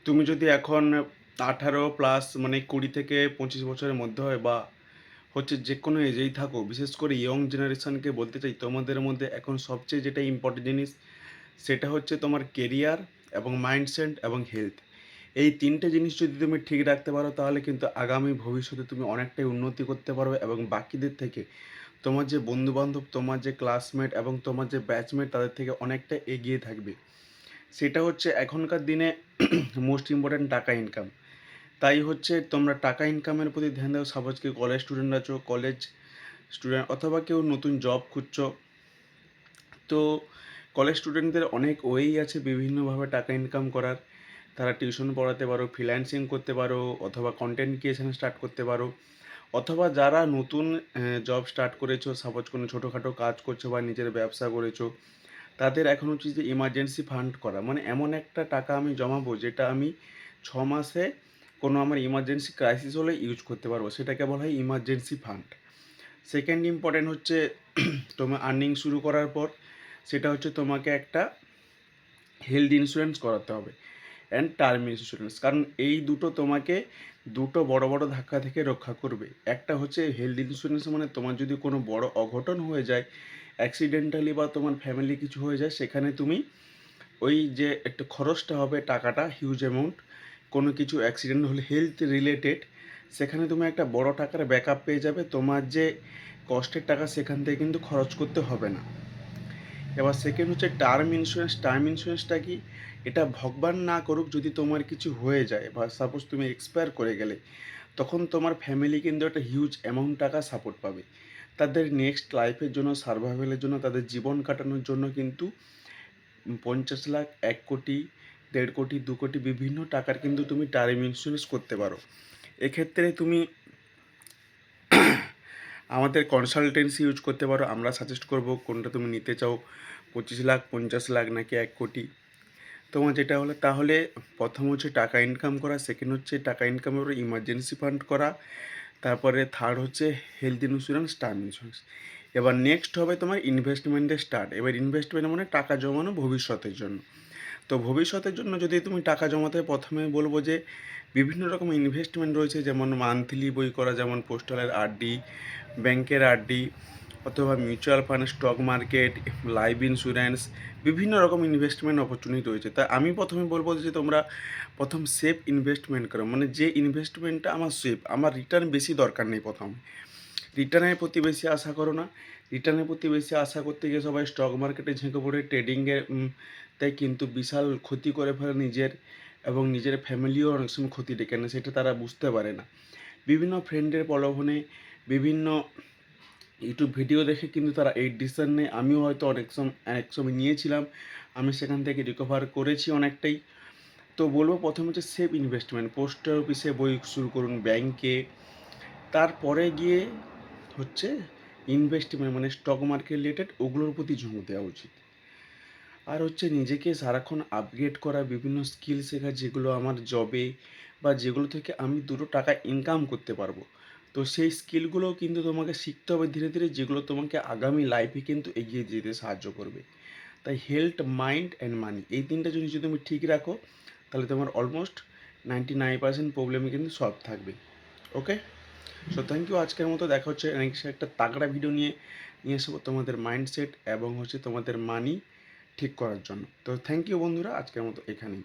তুমি যদি এখন 18+ মানে 20 থেকে 25 বছরের মধ্যে হয় বা হচ্ছে যে কোনো এজেই থাকো, বিশেষ করে ইয়ং জেনারেশনকে বলতে চাই তোমাদের মধ্যে এখন সবচেয়ে যেটা ইম্পর্টেন্ট জিনিস সেটা হচ্ছে তোমার কেরিয়ার এবং মাইন্ডসেট এবং হেলথ। এই তিনটে জিনিস যদি তুমি ঠিক রাখতে পারো তাহলে কিন্তু আগামী ভবিষ্যতে তুমি অনেকটাই উন্নতি করতে পারবে এবং বাকিদের থেকে তোমার যে বন্ধুবান্ধব, তোমার যে ক্লাসমেট এবং তোমার যে ব্যাচমেট তাদের থেকে অনেকটা এগিয়ে থাকবে। সেটা হচ্ছে এখনকার দিনে মোস্ট ইম্পর্ট্যান্ট টাকা ইনকাম। তাই হচ্ছে তোমরা টাকা ইনকামের প্রতি ধ্যান দাও। সাপোজ কেউ কলেজ স্টুডেন্ট আছো, কলেজ স্টুডেন্ট অথবা কেউ নতুন জব খুঁজছো, তো কলেজ স্টুডেন্টদের অনেক ওয়েই আছে বিভিন্নভাবে টাকা ইনকাম করার। তারা টিউশন পড়াতে পারো, ফ্রিল্যান্সিং করতে পারো, অথবা কন্টেন্ট ক্রিয়েশন স্টার্ট করতে পারো, অথবা যারা নতুন জব স্টার্ট করেছো, সাপোজ কোনো ছোটোখাটো কাজ করছো বা নিজের ব্যবসা করেছো, তাদের এখন হচ্ছে যে ইমার্জেন্সি ফান্ড করা, মানে এমন একটা টাকা আমি জমাবো যেটা আমি 6 মাসে কোনো আমার ইমার্জেন্সি ক্রাইসিস হলে ইউজ করতে পারবো, সেটাকে বলা হয় ইমার্জেন্সি ফান্ড। সেকেন্ড ইম্পর্টেন্ট হচ্ছে তোমার আর্নিং শুরু করার পর সেটা হচ্ছে তোমাকে একটা হেলথ ইন্স্যুরেন্স করাতে হবে অ্যান্ড টার্ম ইন্স্যুরেন্স, কারণ এই দুটো তোমাকে দুটো বড় বড় ধাক্কা থেকে রক্ষা করবে। একটা হচ্ছে হেলথ ইন্স্যুরেন্স, মানে তোমার যদি কোনো বড় অঘটন হয়ে যায় অ্যাক্সিডেন্টালি বা তোমার ফ্যামিলি কিছু হয়ে যায়, সেখানে তুমি ওই যে একটা খরচটা হবে টাকাটা হিউজ অ্যামাউন্ট, কোনো কিছু অ্যাক্সিডেন্ট হলে হেলথ রিলেটেড, সেখানে তুমি একটা বড় টাকার ব্যাকআপ পেয়ে যাবে। তোমার যে কষ্টের টাকা সেখান থেকে কিন্তু খরচ করতে হবে না। এবার সেকেন্ড হচ্ছে টার্ম ইন্স্যুরেন্স। টার্ম ইন্স্যুরেন্সটা কি, এটা ভগবান না করুক যদি তোমার কিছু হয়ে যায় বা সাপোজ তুমি এক্সপায়ার করে গেলে, তখন তোমার ফ্যামিলি কিন্তু একটা হিউজ অ্যামাউন্ট টাকা সাপোর্ট পাবে। তাদের নেক্সট লাইফের জন্য, সার্ভাইভালের জন্য, তাদের জীবন কাটানোর জন্য কিন্তু 50 লাখ, 1 কোটি, 1.5 কোটি, 2 কোটি বিভিন্ন টাকার কিন্তু তুমি টার্ম ইন্স্যুরেন্স করতে পারো। এক্ষেত্রে তুমি আমাদের কনসালটেন্সি ইউজ করতে পারো, আমরা সাজেস্ট করব কোনটা তুমি নিতে চাও, 25 লাখ, 50 লাখ নাকি 1 কোটি। তোমার যেটা হলে তাহলে প্রথম হচ্ছে টাকা ইনকাম করা, সেকেন্ড হচ্ছে টাকা ইনকামের পরে ইমার্জেন্সি ফান্ড করা, তারপরে থার্ড হচ্ছে হেলথ ইন্স্যুরেন্স, টার্ম ইন্স্যুরেন্স। এবার নেক্সট হবে তোমার ইনভেস্টমেন্টের স্টার্ট। এবার ইনভেস্টমেন্ট মানে টাকা জমানো ভবিষ্যতের জন্য। তো ভবিষ্যতের জন্য যদি তুমি টাকা জমাতে, প্রথমে বলবো যে বিভিন্ন রকম ইনভেস্টমেন্ট রয়েছে, যেমন মান্থলি বই করা, যেমন পোস্টালের আরডি, ব্যাংকের আরডি, অথবা mutual fund, stock market, life insurance, বিভিন্ন রকম ইনভেস্টমেন্ট অপরচুনিটি রয়েছে। তাই আমি প্রথমে বলবো যে তোমরা প্রথম সেফ ইনভেস্টমেন্ট করো, মানে যে ইনভেস্টমেন্টটা আমার সেফ, আমার রিটার্ন বেশি দরকার নেই। প্রথম রিটার্নের প্রতি বেশি আশা করো না। রিটার্নের প্রতি বেশি আশা করতে গিয়ে সবাই স্টক মার্কেটে ঝেঁকে পড়ে ট্রেডিংয়ে, তাই কিন্তু বিশাল ক্ষতি করে ফেলে নিজের, এবং নিজের ফ্যামিলিও অনেক সময় ক্ষতি ডেকে নেয়, সেটা তারা বুঝতে পারে না। বিভিন্ন ফ্রেন্ডের প্রলোভনে, বিভিন্ন ইউটিউব ভিডিও দেখে কিন্তু তারা এই ডিসিশন নেয়। আমিও হয়তো এক সময় নিয়েছিলাম, আমি সেখান থেকে রিকভার করেছি অনেকটাই। তো বলবো প্রথম হচ্ছে সেফ ইনভেস্টমেন্ট, পোস্ট অফিসে বই শুরু করুন, ব্যাংকে, তারপরে গিয়ে হচ্ছে ইনভেস্টমেন্ট মানে স্টক মার্কেট রিলেটেড ওগুলোর প্রতি ঝুঁক দেওয়া উচিত। আর হচ্ছে নিজেকে সারাক্ষণ আপগ্রেড করা, বিভিন্ন স্কিল শেখা যেগুলো আমার জবে বা যেগুলো থেকে আমি দুটো টাকা ইনকাম করতে পারবো। তো সেই স্কিলগুলোও কিন্তু তোমাকে শিখতে হবে ধীরে ধীরে, যেগুলো তোমাকে আগামী লাইফে কিন্তু এগিয়ে যেতে সাহায্য করবে। তাই হেলথ, মাইন্ড অ্যান্ড মানি, এই তিনটা জিনিস যদি তুমি ঠিক রাখো তাহলে তোমার অলমোস্ট 99% প্রবলেমই কিন্তু সলভ থাকবে। ওকে, সো থ্যাংক ইউ। আজকের মতো দেখা হচ্ছে নেক্সট একটা তাগড়া ভিডিও নিয়ে নিয়ে আসবো তোমাদের মাইন্ডসেট এবং হচ্ছে তোমাদের মানি ঠিক করার জন্য। তো থ্যাংক ইউ বন্ধুরা, আজকের মতো এখানেই।